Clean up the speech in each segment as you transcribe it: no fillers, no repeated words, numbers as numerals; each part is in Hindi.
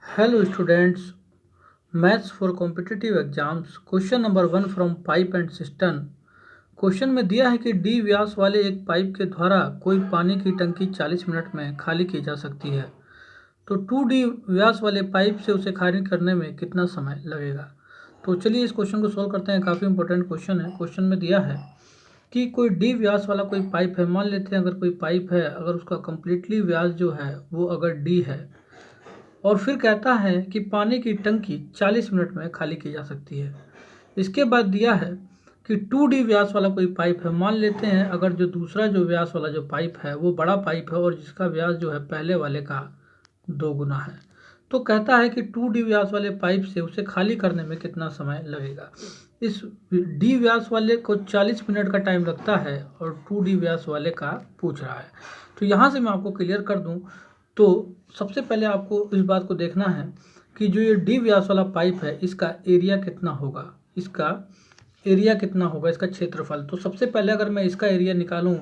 Hello students, Maths for Competitive Exams, question number 1 from pipe and system. Question में दिया है कि डी व्यास वाले एक पाइप के द्वारा कोई पानी की टंकी 40 मिनट में खाली की जा सकती है। तो 2D व्यास वाले पाइप से उसे खाली करने में कितना समय लगेगा। तो चलिए इस क्वेश्चन को सॉल्व करते हैं। काफ़ी इंपॉर्टेंट क्वेश्चन है। क्वेश्चन में दिया है कि कोई डी व्यास वाला कोई पाइप है। मान लेते हैं अगर कोई पाइप है, अगर उसका कंप्लीटली व्यास जो है वो अगर डी है, और फिर कहता है कि पानी की टंकी 40 मिनट में खाली की जा सकती है। इसके बाद दिया है कि 2D व्यास वाला कोई पाइप है। मान लेते हैं अगर जो दूसरा जो व्यास वाला जो पाइप है वो बड़ा पाइप है और जिसका व्यास जो है पहले वाले का 2 गुना है। तो कहता है कि 2D व्यास वाले पाइप से उसे खाली करने में कितना समय लगेगा। इस डी व्यास वाले को 40 मिनट का टाइम लगता है और 2D व्यास वाले का पूछ रहा है। तो यहाँ से मैं आपको क्लियर कर दूँ तो सबसे पहले आपको इस बात को देखना है कि जो ये डी व्यास वाला पाइप है इसका एरिया कितना होगा, इसका एरिया कितना होगा, इसका क्षेत्रफल। तो सबसे पहले अगर मैं इसका एरिया निकालूं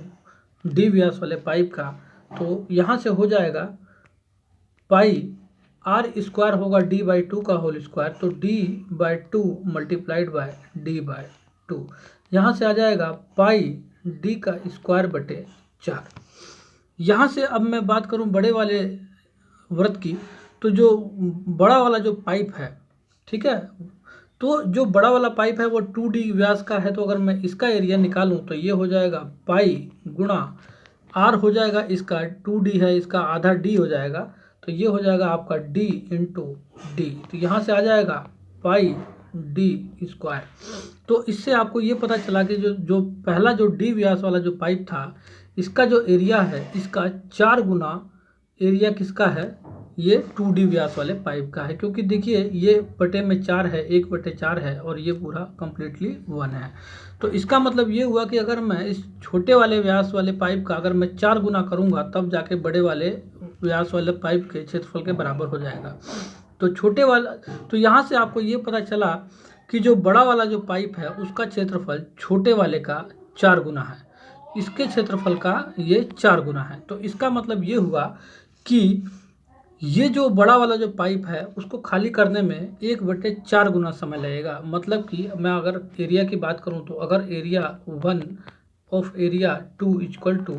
डी व्यास वाले पाइप का, तो यहाँ से हो जाएगा पाई आर स्क्वायर होगा d/2 का होल स्क्वायर, तो d/2 मल्टीप्लाइड बाय d/2। यहाँ से आ जाएगा पाई d का स्क्वायर बटे 4। यहाँ से अब मैं बात करूँ बड़े वाले वृत्त की, तो जो बड़ा वाला जो पाइप है, ठीक है, तो जो बड़ा वाला पाइप है वो 2D व्यास का है। तो अगर मैं इसका एरिया निकालूं तो ये हो जाएगा पाई गुणा आर हो जाएगा, इसका 2D है, इसका आधा d हो जाएगा, तो ये हो जाएगा आपका d इंटू डी। तो यहाँ से आ जाएगा पाई डी स्क्वायर। तो इससे आपको ये पता चला कि जो जो पहला जो डी व्यास वाला जो पाइप था इसका जो एरिया है इसका 4 गुना एरिया किसका है, ये 2D व्यास वाले पाइप का है। क्योंकि देखिए ये बटे में 4 है, 1/4 है और ये पूरा कंप्लीटली 1 है। तो इसका मतलब ये हुआ कि अगर मैं इस छोटे वाले व्यास वाले पाइप का अगर मैं 4 गुना करूँगा तब जाके बड़े वाले व्यास वाले पाइप के क्षेत्रफल के बराबर हो जाएगा। तो छोटे वाला, तो यहाँ से आपको ये पता चला कि जो बड़ा वाला जो पाइप है उसका क्षेत्रफल छोटे वाले का 4 गुना है, इसके क्षेत्रफल का ये 4 गुना है। तो इसका मतलब ये हुआ कि ये जो बड़ा वाला जो पाइप है उसको खाली करने में 1/4 गुना समय लगेगा। मतलब कि मैं अगर एरिया की बात करूं तो अगर area 1 of area 2 equal to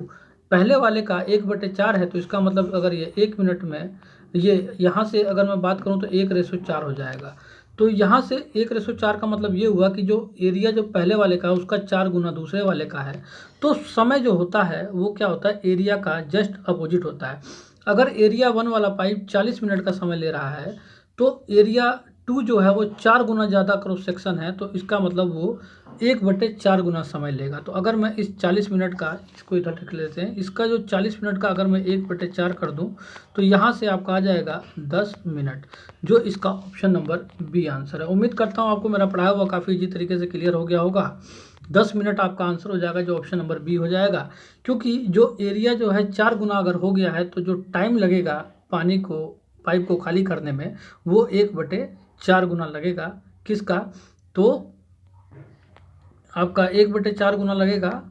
पहले वाले का 1/4 है, तो इसका मतलब अगर ये 1 मिनट में ये यहाँ से अगर मैं बात करूँ तो 1/4 हो जाएगा। तो यहाँ से 1/4 का मतलब ये हुआ कि जो एरिया जो पहले वाले का उसका 4 गुना दूसरे वाले का है। तो समय जो होता है वो क्या होता है, एरिया का जस्ट अपोजिट होता है। अगर एरिया 1 वाला पाइप 40 मिनट का समय ले रहा है तो एरिया 2 जो है वो 4 गुना ज़्यादा क्रॉस सेक्शन है, तो इसका मतलब वो 1/4 गुना समय लेगा। तो अगर मैं इस 40 मिनट का, इसको इधर रख लेते हैं, इसका जो 40 मिनट का अगर मैं 1/4 कर दूं तो यहाँ से आपका आ जाएगा 10 मिनट, जो इसका ऑप्शन नंबर बी आंसर है। उम्मीद करता हूँ आपको मेरा पढ़ाया हुआ काफ़ी इजी तरीके से क्लियर हो गया होगा। 10 मिनट आपका आंसर हो जाएगा, जो ऑप्शन नंबर बी हो जाएगा। क्योंकि जो एरिया जो है 4 गुना अगर हो गया है तो जो टाइम लगेगा पानी को, पाइप को खाली करने में, वो 1/4 गुना लगेगा। किसका, तो आपका 1/4 गुना लगेगा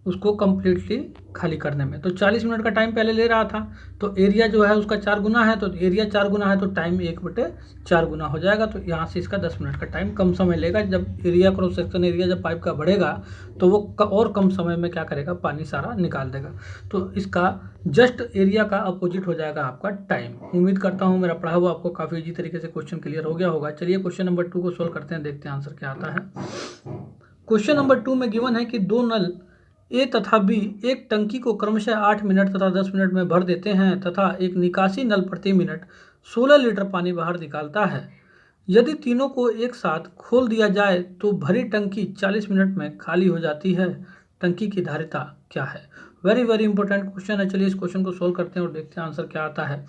उसको कम्प्लीटली खाली करने में। तो 40 मिनट का टाइम पहले ले रहा था, तो एरिया जो है उसका 4 गुना है, तो एरिया 4 गुना है तो टाइम 1/4 गुना हो जाएगा। तो यहाँ से इसका 10 मिनट का टाइम कम समय लेगा। जब एरिया क्रॉस सेक्शन एरिया जब पाइप का बढ़ेगा तो वो और कम समय में क्या करेगा, पानी सारा निकाल देगा। तो इसका जस्ट एरिया का अपोजिट हो जाएगा आपका टाइम। उम्मीद करता हूँ मेरा पढ़ा हुआ आपको काफ़ी ईजी तरीके से क्वेश्चन क्लियर हो गया होगा। चलिए क्वेश्चन नंबर 2 को सोल्व करते हैं, देखते हैं आंसर क्या आता है। क्वेश्चन नंबर 2 में गिवन है कि दो नल ए तथा बी एक टंकी को क्रमशः 8 मिनट तथा 10 मिनट में भर देते हैं तथा एक निकासी नल प्रति मिनट 16 लीटर पानी बाहर निकालता है। यदि तीनों को एक साथ खोल दिया जाए तो भरी टंकी 40 मिनट में खाली हो जाती है। टंकी की धारिता क्या है। वेरी वेरी इंपॉर्टेंट क्वेश्चन है। चलिए इस क्वेश्चन को सोल्व करते हैं और देखते हैं आंसर क्या आता है।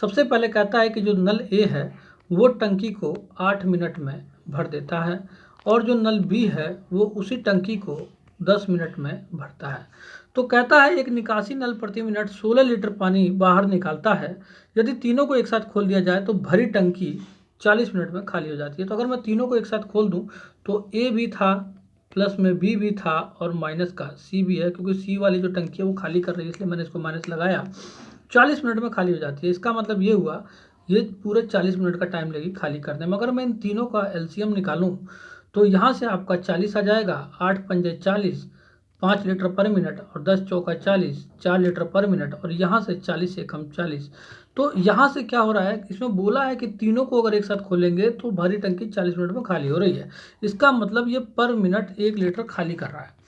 सबसे पहले कहता है कि जो नल ए है वो टंकी को 8 मिनट में भर देता है और जो नल बी है वो उसी टंकी को 10 मिनट में भरता है। तो कहता है एक निकासी नल प्रति मिनट 16 लीटर पानी बाहर निकालता है। यदि तीनों को एक साथ खोल दिया जाए तो भरी टंकी 40 मिनट में खाली हो जाती है। तो अगर मैं तीनों को एक साथ खोल दूं तो ए भी था, प्लस में बी भी था और माइनस का सी भी है, क्योंकि सी वाली जो टंकी है वो खाली कर रही है इसलिए मैंने इसको माइनस लगाया। 40 मिनट में खाली हो जाती है। इसका मतलब ये हुआ ये पूरे 40 मिनट का टाइम लगेगी खाली करने में। अगर मैं इन तीनों का एलसीएम निकालूं तो यहाँ से आपका 40 आ जाएगा, 8 पंजे 40, 5 लीटर पर मिनट और 10 चौका 40, 4 लीटर पर मिनट और यहाँ से 40 से कम 40। तो यहाँ से क्या हो रहा है, इसमें बोला है कि तीनों को अगर एक साथ खोलेंगे तो भरी टंकी 40 मिनट में खाली हो रही है। इसका मतलब ये पर मिनट 1 लीटर खाली कर रहा है।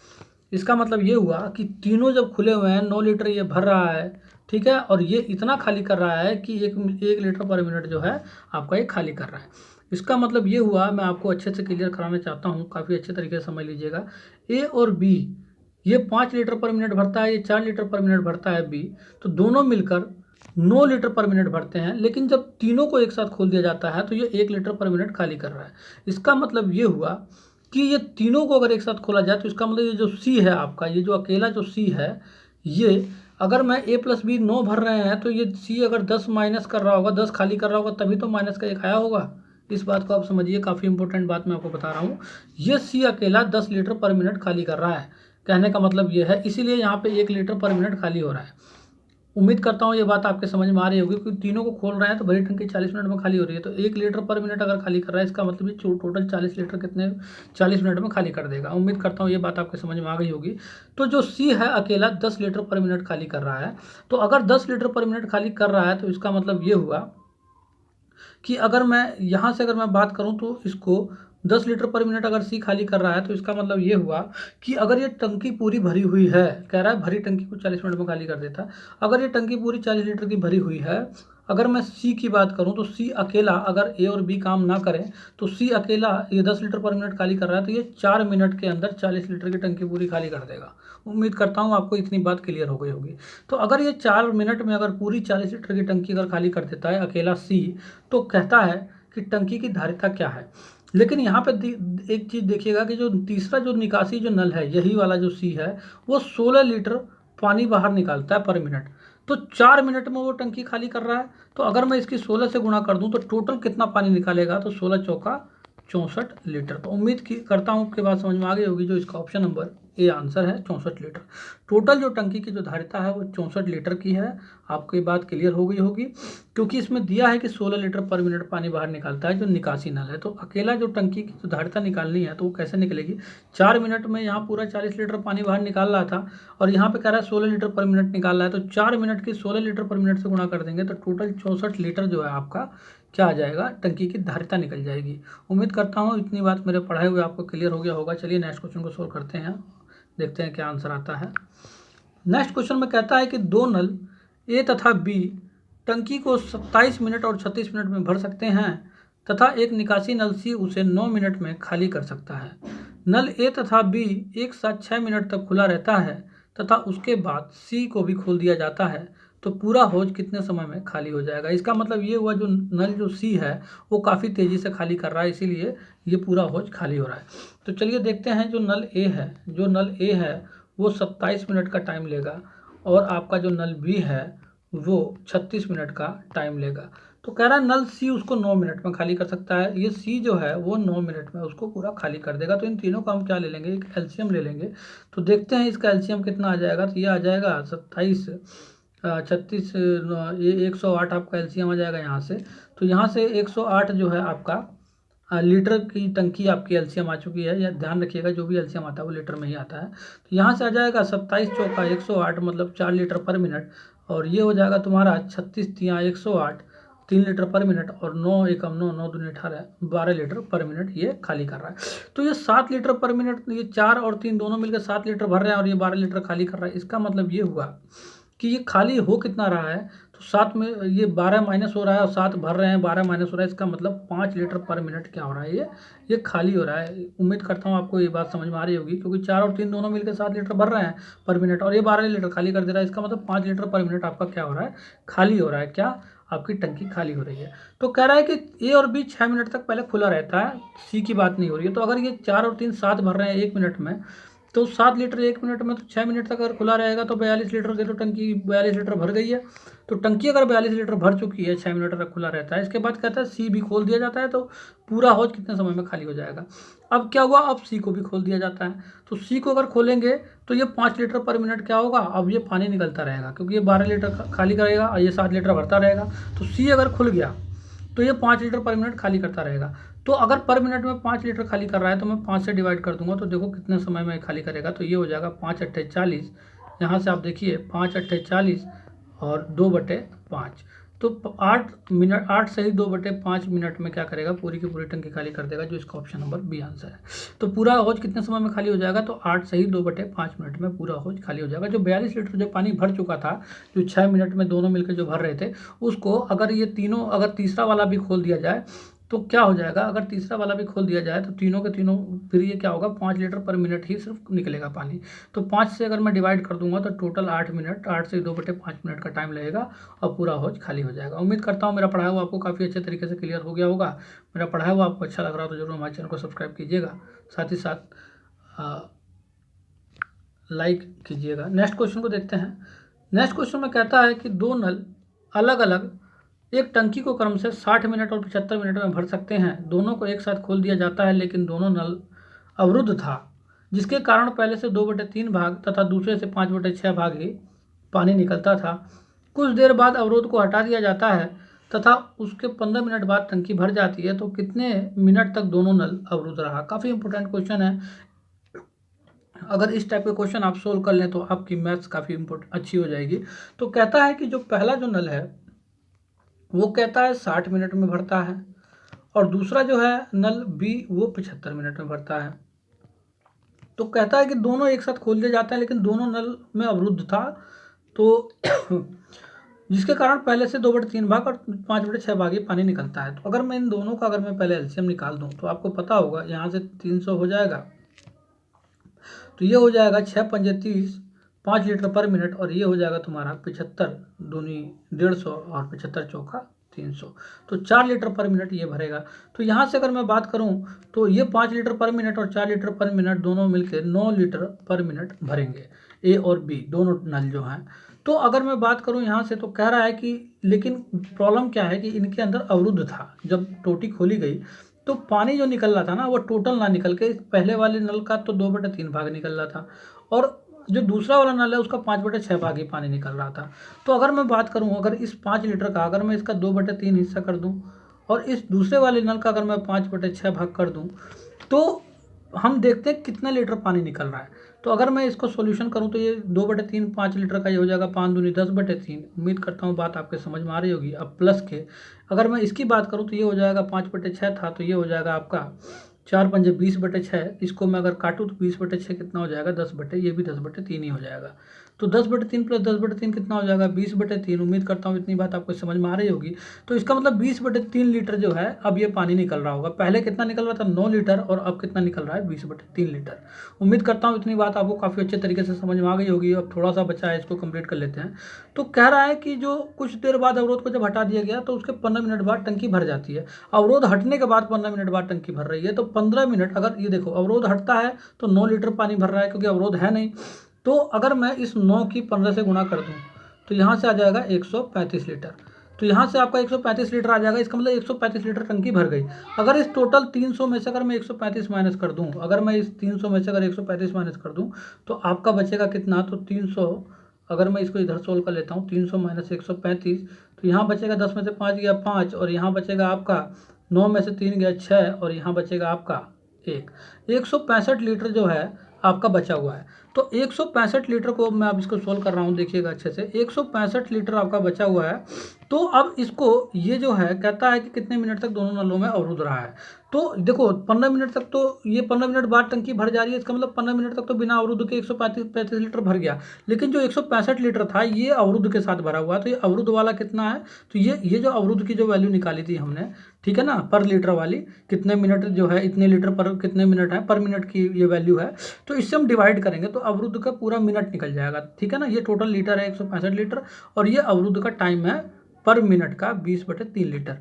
इसका मतलब ये हुआ कि तीनों जब खुले हुए हैं 9 लीटर ये भर रहा है, ठीक है, और ये इतना खाली कर रहा है कि एक लीटर पर मिनट जो है आपका ये खाली कर रहा है। इसका मतलब ये हुआ, मैं आपको अच्छे से क्लियर कराना चाहता हूँ, काफ़ी अच्छे तरीके से समझ लीजिएगा। ए और बी, ये 5 लीटर पर मिनट भरता है, ये 4 लीटर पर मिनट भरता है बी, तो दोनों मिलकर 9 लीटर पर मिनट भरते हैं। लेकिन जब तीनों को एक साथ खोल दिया जाता है तो ये 1 लीटर पर मिनट खाली कर रहा है। इसका मतलब ये हुआ कि ये तीनों को अगर एक साथ खोला जाए तो इसका मतलब ये जो सी है आपका, ये जो अकेला जो सी है, ये अगर मैं ए प्लस बी 9 भर रहे हैं तो ये सी अगर 10 माइनस कर रहा होगा, 10 खाली कर रहा होगा, तभी तो माइनस का 1 आया होगा। इस बात को आप समझिए, काफ़ी इंपॉर्टेंट बात मैं आपको बता रहा हूँ। ये सी अकेला 10 लीटर पर मिनट खाली कर रहा है, कहने का मतलब ये है, इसीलिए यहाँ पे 1 लीटर पर मिनट खाली हो रहा है। उम्मीद करता हूँ ये बात आपके समझ में आ रही होगी, क्योंकि तीनों को खोल रहे हैं तो भरी टंकी 40 मिनट में खाली हो रही है। तो 1 लीटर पर मिनट अगर खाली कर रहा है, इसका मतलब ये टोटल 40 लीटर कितने 40 मिनट में खाली कर देगा। उम्मीद करता हूँ ये बात आपके समझ में आ गई होगी। तो जो सी है अकेला 10 लीटर पर मिनट खाली कर रहा है। तो अगर 10 लीटर पर मिनट खाली कर रहा है तो इसका मतलब ये हुआ कि अगर मैं यहाँ से अगर मैं बात करूँ तो इसको 10 लीटर पर मिनट अगर सी खाली कर रहा है तो इसका मतलब ये हुआ कि अगर ये टंकी पूरी भरी हुई है, कह रहा है भरी टंकी को 40 मिनट में खाली कर देता। अगर ये टंकी पूरी 40 लीटर की भरी हुई है, अगर मैं सी की बात करूं तो सी अकेला, अगर ए और बी काम ना करें तो सी अकेला ये 10 लीटर पर मिनट खाली कर रहा है, तो ये 4 मिनट के अंदर 40 लीटर की टंकी पूरी खाली कर देगा। उम्मीद करता हूँ आपको इतनी बात क्लियर हो गई होगी। तो अगर ये 4 मिनट में अगर पूरी 40 लीटर की टंकी अगर खाली कर देता है अकेला सी, तो कहता है कि टंकी की धारिता क्या है। लेकिन यहाँ पे एक चीज़ देखिएगा कि जो तीसरा जो निकासी जो नल है, यही वाला जो सी है, वो 16 लीटर पानी बाहर निकालता है पर मिनट। तो 4 मिनट में वो टंकी खाली कर रहा है। तो अगर मैं इसकी 16 से गुणा कर दूं तो टोटल कितना पानी निकालेगा, तो 16 चौका 64 लीटर। तो उम्मीद करता हूँ आपके बात समझ में आ गई होगी। जो इसका ऑप्शन नंबर ए आंसर है 64 लीटर। टोटल जो टंकी की जो धारिता है वो 64 लीटर की है। आपको ये बात क्लियर हो गई होगी, क्योंकि इसमें दिया है कि 16 लीटर पर मिनट पानी बाहर निकालता है जो निकासी नल है। तो अकेला जो टंकी की जो धारिता निकालनी है तो वो कैसे निकलेगी। 4 मिनट में यहाँ पूरा 40 लीटर पानी बाहर निकाल रहा था और यहाँ पे कह रहा है 16 लीटर पर मिनट निकाल रहा है। तो 4 मिनट की 16 लीटर पर मिनट से गुणा कर देंगे तो टोटल 64 लीटर जो है आपका क्या आ जाएगा, टंकी की धारिता निकल जाएगी। उम्मीद करता हूँ इतनी बात मेरे पढ़ाए हुए आपको क्लियर हो गया होगा। चलिए नेक्स्ट क्वेश्चन को सोल्व करते हैं, देखते हैं क्या आंसर आता है। नेक्स्ट क्वेश्चन में कहता है कि दो नल ए तथा बी टंकी को 27 मिनट और 36 मिनट में भर सकते हैं तथा एक निकासी नल सी उसे 9 मिनट में खाली कर सकता है। नल ए तथा बी एक साथ 6 मिनट तक खुला रहता है तथा उसके बाद सी को भी खोल दिया जाता है, तो पूरा हौज कितने समय में खाली हो जाएगा। इसका मतलब ये हुआ जो नल जो सी है वो काफ़ी तेज़ी से खाली कर रहा है, इसीलिए ये पूरा हौज खाली हो रहा है। तो चलिए देखते हैं जो नल ए है वो 27 मिनट का टाइम लेगा और आपका जो नल बी है वो 36 मिनट का टाइम लेगा। तो कह रहा है नल सी उसको 9 मिनट में खाली कर सकता है। ये सी जो है वो 9 मिनट में उसको पूरा खाली कर देगा। तो इन तीनों का हम क्या ले लेंगे, एक एलसीएम ले लेंगे। तो देखते हैं इसका एलसीएम कितना आ जाएगा। तो ये आ जाएगा 27 36 ये 108 आपका एलसीएम आ जाएगा यहाँ से। तो यहाँ से 108 जो है आपका लीटर की टंकी आपकी एलसीएम आ चुकी है। या ध्यान रखिएगा जो भी एलसीएम आता है वो लीटर में ही आता है। तो यहाँ से आ जाएगा 27 चौका 108 मतलब 4 लीटर पर मिनट, और ये हो जाएगा तुम्हारा 36 तिया 108 3 लीटर पर मिनट, और 9 एकम 9 9 दूनी 18 12 लीटर पर मिनट ये खाली कर रहा है। तो ये 7 लीटर पर मिनट, ये 4 और 3 दोनों मिलकर 7 लीटर भर रहे हैं और ये 12 लीटर खाली कर रहा है। इसका मतलब ये हुआ कि ये खाली हो कितना रहा है, तो 7 में ये 12 माइनस हो रहा है और 7 भर रहे हैं, 12 माइनस हो रहा है। इसका मतलब 5 लीटर पर मिनट क्या हो रहा है, ये खाली हो रहा है। उम्मीद करता हूँ आपको ये बात समझ में आ रही होगी, क्योंकि 4 और 3 दोनों मिलकर 7 लीटर भर रहे हैं पर मिनट और ये 12 लीटर खाली कर दे रहा है। इसका मतलब 5 लीटर पर मिनट आपका क्या हो रहा है, खाली हो रहा है। क्या आपकी टंकी खाली हो रही है। तो कह रहा है कि ए और बी 6 मिनट तक पहले खुला रहता है, सी की बात नहीं हो रही है। तो अगर ये 4 और 3 7 भर रहे हैं 1 मिनट में, तो 7 लीटर 1 मिनट में, तो 6 मिनट तक अगर खुला रहेगा तो 42 लीटर की तो टंकी 42 लीटर भर गई है। तो टंकी अगर 42 लीटर भर चुकी है, 6 मिनट तक खुला रहता है। इसके बाद कहता है सी भी खोल दिया जाता है, तो पूरा हौज कितने समय में खाली हो जाएगा। अब क्या हुआ, अब सी को भी खोल दिया जाता है। तो सी को अगर खोलेंगे तो ये 5 लीटर पर मिनट क्या होगा, अब ये पानी निकलता रहेगा, क्योंकि ये 12 लीटर खाली करेगा और ये 7 लीटर भरता रहेगा। तो सी अगर खुल गया तो ये 5 लीटर पर मिनट खाली करता रहेगा। तो अगर पर मिनट में 5 लीटर खाली कर रहा है तो मैं 5 से डिवाइड कर दूंगा, तो देखो कितने समय में खाली करेगा। तो ये हो जाएगा 5 अट्ठे 40। यहाँ से आप देखिए 5 अट्ठे 40 और 2/5, तो 8 मिनट, 8 सही 2/5 मिनट में क्या करेगा, पूरी की पूरी टंकी खाली कर देगा, जो इसका ऑप्शन नंबर बी आंसर है। तो पूरा हौज कितने समय में खाली हो जाएगा, तो 8 सही 2/5 मिनट में पूरा हौज खाली हो जाएगा। जो 42 लीटर जो पानी भर चुका था, जो 6 मिनट में दोनों मिलकर जो भर रहे थे, उसको अगर ये तीनों, अगर तीसरा वाला भी खोल दिया जाए तो क्या हो जाएगा, अगर तीसरा वाला भी खोल दिया जाए तो तीनों के तीनों फिर ये क्या होगा, 5 लीटर पर मिनट ही सिर्फ निकलेगा पानी। तो 5 से अगर मैं डिवाइड कर दूंगा तो टोटल 8 मिनट, 8 से 2/5 मिनट का टाइम लगेगा और पूरा हौज खाली हो जाएगा। उम्मीद करता हूँ मेरा पढ़ाया हुआ आपको काफ़ी अच्छे तरीके से क्लियर हो गया होगा। मेरा पढ़ाया हुआ आपको अच्छा लग रहा हो तो जरूर हमारे चैनल को सब्सक्राइब कीजिएगा, साथ ही साथ लाइक कीजिएगा। नेक्स्ट क्वेश्चन को देखते हैं। नेक्स्ट क्वेश्चन में कहता है कि दो नल अलग अलग एक टंकी को क्रम से 60 मिनट और 75 मिनट में भर सकते हैं। दोनों को एक साथ खोल दिया जाता है, लेकिन दोनों नल अवरुद्ध था, जिसके कारण पहले से 2/3 भाग तथा दूसरे से 5/6 भाग ही पानी निकलता था। कुछ देर बाद अवरोध को हटा दिया जाता है तथा उसके 15 मिनट बाद टंकी भर जाती है, तो कितने मिनट तक दोनों नल अवरुद्ध रहा। काफ़ी इंपॉर्टेंट क्वेश्चन है। अगर इस टाइप के क्वेश्चन आप सोल्व कर लें तो आपकी मैथ्स काफ़ी अच्छी हो जाएगी। तो कहता है कि जो पहला जो नल है वो कहता है 60 मिनट में भरता है, और दूसरा जो है नल बी वो 75 मिनट में भरता है। तो कहता है कि दोनों एक साथ खोल दिए जाते हैं, लेकिन दोनों नल में अवरुद्ध था, तो जिसके कारण पहले से 2/3 भाग और 5/6 भाग ही पानी निकलता है। तो अगर मैं इन दोनों का अगर मैं पहले एलसीएम निकाल दूं तो आपको पता होगा, यहाँ से 300 हो जाएगा, तो ये हो जाएगा 6 पंजे 30, 5 लीटर पर मिनट, और ये हो जाएगा तुम्हारा 75 दूनी 150 और 75 चौका 300, तो 4 लीटर पर मिनट ये भरेगा। तो यहाँ से अगर मैं बात करूँ तो ये 5 लीटर पर मिनट और 4 लीटर पर मिनट दोनों मिलकर 9 लीटर पर मिनट भरेंगे, ए और बी दोनों नल जो हैं। तो अगर मैं बात करूँ यहाँ से तो कह रहा है कि, लेकिन प्रॉब्लम क्या है कि इनके अंदर अवरुद्ध था। जब टोटी खोली गई तो पानी जो निकल रहा था ना, वो टोटल ना निकल के पहले वाले नल का तो 2/3 भाग निकल रहा था, और जो दूसरा वाला नल है उसका 5/6 भाग ही पानी निकल रहा था। तो अगर मैं बात करूं, अगर इस 5 लीटर का अगर मैं इसका 2/3 हिस्सा कर दूं और इस दूसरे वाले नल का अगर मैं 5/6 भाग कर दूं, तो हम देखते हैं कितना लीटर पानी निकल रहा है। तो अगर मैं इसको सॉल्यूशन करूं तो ये 2/3 5 लीटर का ये हो जाएगा 5 दूनी 10/3। उम्मीद करता हूं बात आपके समझ में आ रही होगी। अब प्लस के अगर मैं इसकी बात करूं तो ये हो जाएगा 5/6 था, तो ये हो जाएगा आपका 4 पंजे 20/6। इसको मैं अगर काटूँ तो 20/6 कितना हो जाएगा, 10/, ये भी 10/3 ही हो जाएगा। तो 10/3 प्लस 10/3 कितना हो जाएगा, 20/3। उम्मीद करता हूँ इतनी बात आपको समझ में आ रही होगी। तो इसका मतलब 20/3 लीटर जो है अब ये पानी निकल रहा होगा। पहले कितना निकल रहा था, 9 लीटर, और अब कितना निकल रहा है, 20/3 लीटर। उम्मीद करता हूँ इतनी बात आपको काफ़ी अच्छे तरीके से समझ में आ गई होगी। अब थोड़ा सा बचा है, इसको कंप्लीट कर लेते हैं। तो कह रहा है कि जो कुछ देर बाद अवरोध को जब हटा दिया गया तो उसके 15 मिनट बाद टंकी भर जाती है। अवरोध हटने के बाद 15 मिनट बाद टंकी भर रही है, तो 15 मिनट, अगर ये देखो अवरोध हटता है तो 9 लीटर पानी भर रहा है, क्योंकि अवरोध है नहीं। तो अगर मैं इस 9 की 15 से गुणा कर दूं तो यहाँ से आ जाएगा 135 लीटर। तो यहाँ से आपका 135 लीटर आ जाएगा। इसका मतलब 135 लीटर टंकी भर गई। अगर इस टोटल 300 में से अगर मैं 135 माइनस कर दूं, अगर मैं इस 300 में से अगर 135 माइनस कर दूं तो आपका बचेगा कितना, तो 300, अगर मैं इसको इधर सोल्व कर लेता हूँ, 300 माइनस 135, तो यहाँ बचेगा 10 में से 5 गया 5, और यहाँ बचेगा आपका 9 में से 3 गया 6, और यहाँ बचेगा आपका 165 लीटर जो है आपका बचा हुआ है। तो 165 लीटर को मैं अब इसको सोल्व कर रहा हूँ, देखिएगा अच्छे से। 165 लीटर आपका बचा हुआ है। तो अब इसको ये जो है कहता है कि कितने मिनट तक दोनों नलों में अवरुद्ध रहा है। तो देखो 15 मिनट तक, तो ये 15 मिनट बाद टंकी भर जा रही है, इसका मतलब 15 मिनट तक तो बिना अवरुद्ध के 135 लीटर भर गया। लेकिन जो 165 लीटर था ये अवरुद्ध के साथ भरा हुआ है, तो ये अवरुद्ध वाला कितना है, तो ये जो अवरुद्ध की जो वैल्यू निकाली थी हमने, ठीक है ना, पर लीटर वाली, कितने मिनट जो है, इतने लीटर पर कितने मिनट है, पर मिनट की ये वैल्यू है। तो इससे हम डिवाइड करेंगे तो अवरुद्ध का पूरा मिनट निकल जाएगा, ठीक है ना। ये टोटल लीटर है 165 लीटर, और ये अवरुद्ध का टाइम है पर मिनट का 20/3 लीटर,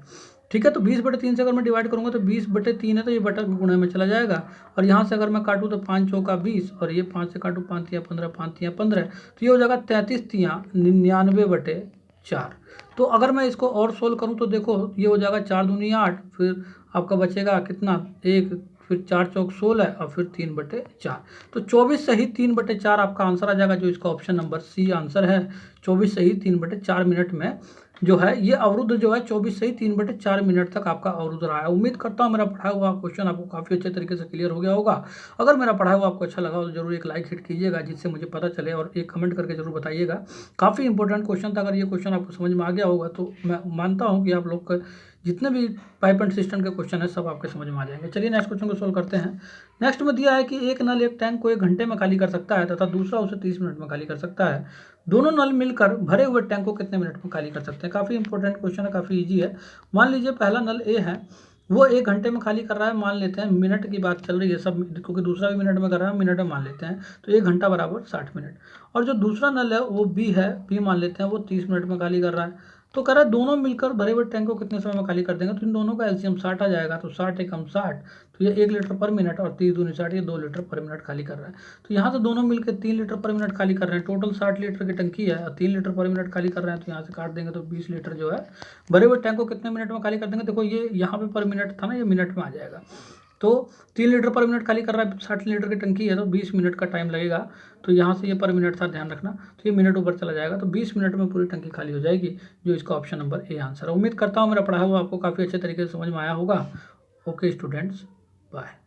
ठीक है। तो 20/3 से अगर मैं डिवाइड करूंगा तो 20/3 है, तो ये बटा गुणे में चला जाएगा। और यहाँ से अगर मैं काटूँ तो 5 चौका 20, और ये 5 से काटूँ 5 तिया 15, 5 तिया 15, तो ये हो जाएगा 33 तिया 99/, 4। तो अगर मैं इसको और सोल्व करूँ तो देखो ये हो जाएगा 4 दूनी 8, फिर आपका बचेगा कितना 1, फिर 4 चौक 16 और फिर 3/4। तो 24 सही 3/4 आपका आंसर आ जाएगा, जो इसका ऑप्शन नंबर सी आंसर है। 24 सही 3/4 मिनट में जो है ये अवरुद्ध जो है 24 सही 3/4 मिनट तक आपका अवरुद्ध रहा है। उम्मीद करता हूँ मेरा पढ़ाया हुआ क्वेश्चन आपको काफ़ी अच्छे तरीके से क्लियर हो गया होगा। अगर मेरा पढ़ाया हुआ आपको अच्छा लगा हो तो जरूर एक लाइक हिट कीजिएगा, जिससे मुझे पता चले, और एक कमेंट करके जरूर बताइएगा। काफ़ी इंपॉर्टेंट क्वेश्चन था। अगर ये क्वेश्चन आपको समझ में आ गया होगा तो मैं मानता हूँ कि आप लोग का जितने भी पाइप एंड सिस्टम के क्वेश्चन है सब आपके समझ में आ जाएंगे। चलिए नेक्स्ट क्वेश्चन को सोल्व करते हैं। नेक्स्ट में दिया है कि एक नल एक टैंक को 1 घंटे में खाली कर सकता है तथा दूसरा उसे 30 मिनट में खाली कर सकता है। दोनों नल मिलकर भरे हुए टैंक को कितने मिनट में खाली कर सकते हैं। काफ़ी इंपॉर्टेंट क्वेश्चन है, काफ़ी ईजी है। मान लीजिए पहला नल ए है, वो 1 घंटे में खाली कर रहा है, मान लेते हैं मिनट की बात चल रही है सब, क्योंकि दूसरा भी मिनट में कर रहा है, मिनट में मान लेते हैं। तो 1 घंटा बराबर 60 मिनट। और जो दूसरा नल है वो बी है, बी मान लेते हैं, वो 30 मिनट में खाली कर रहा है। तो कह रहा है दोनों मिलकर भरे हुए टैंक को कितने समय में खाली कर देंगे। तो इन दोनों का एलसीएम 60 आ जाएगा। तो 60 एकम 60, तो ये 1 लीटर पर मिनट, और 30 दूनी 60, ये 2 लीटर पर मिनट खाली कर रहा है। तो यहाँ से दोनों मिलकर 3 लीटर पर मिनट खाली कर रहे हैं। टोटल 60 लीटर की टंकी है और 3 लीटर पर मिनट खाली कर रहे हैं। तो यहाँ से काट देंगे तो 20 लीटर जो है भरे हुए टैंक को कितने मिनट में खाली कर देंगे। देखो ये यहाँ पे पर मिनट था ना, ये मिनट में आ जाएगा। तो 3 लीटर पर मिनट खाली कर रहा है, 60 लीटर की टंकी है तो 20 मिनट का टाइम लगेगा। तो यहाँ से ये पर मिनट था, ध्यान रखना। तो ये मिनट ऊपर चला जाएगा, तो 20 मिनट में पूरी टंकी खाली हो जाएगी, जो इसका ऑप्शन नंबर ए आंसर है। उम्मीद करता हूँ मेरा पढ़ा हुआ आपको काफ़ी अच्छे तरीके से समझ में आया होगा। Okay students, bye.